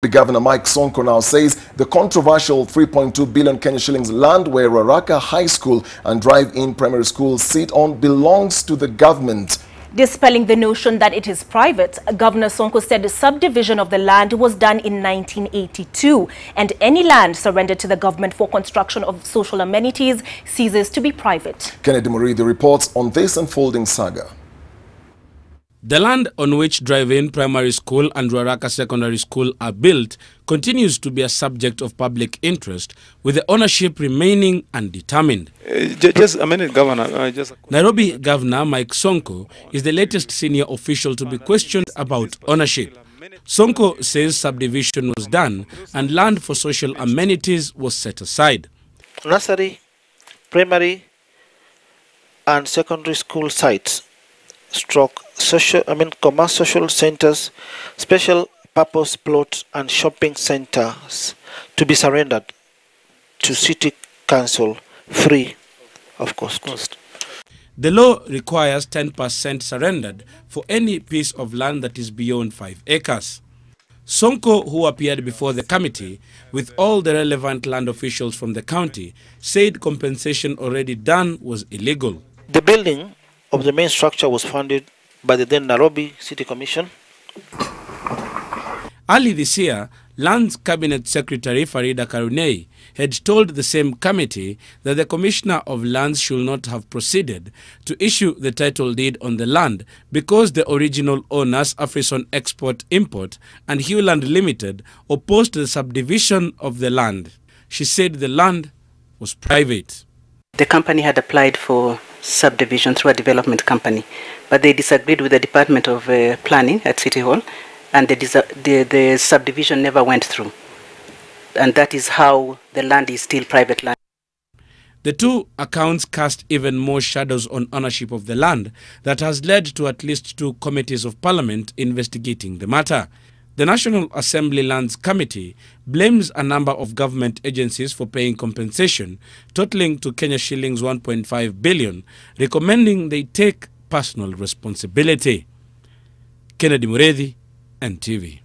The Governor Mike Sonko now says the controversial 3.2 billion Kenya shillings land where Ruaraka High School and Drive-In Primary School sit on belongs to the government. Dispelling the notion that it is private, Governor Sonko said the subdivision of the land was done in 1982 and any land surrendered to the government for construction of social amenities ceases to be private. Murithi reports on this unfolding saga. The land on which Drive-In Primary School and Ruaraka Secondary School are built continues to be a subject of public interest, with the ownership remaining undetermined. Just a minute, Governor. Nairobi Governor Mike Sonko is the latest senior official to be questioned about ownership. Sonko says subdivision was done and land for social amenities was set aside. Nursery, primary and secondary school sites, commercial centers, special purpose plots and shopping centers to be surrendered to City Council free of cost. The law requires 10% surrendered for any piece of land that is beyond 5 acres. Sonko, who appeared before the committee with all the relevant land officials from the county, said compensation already done was illegal. The building of the main structure was funded by the then Nairobi City Commission. Early this year, Lands Cabinet Secretary Farida Karunei had told the same committee that the Commissioner of Lands should not have proceeded to issue the title deed on the land because the original owners, Afrison Export Import and Hewland Limited, opposed the subdivision of the land. She said the land was private. The company had applied for subdivision through a development company, but they disagreed with the Department of Planning at City Hall, and the subdivision never went through. And that is how the land is still private land. The two accounts cast even more shadows on ownership of the land that has led to at least 2 committees of parliament investigating the matter. The National Assembly Lands Committee blames a number of government agencies for paying compensation totaling to Kenya shillings 1.5 billion, recommending they take personal responsibility. Murithi, NTV.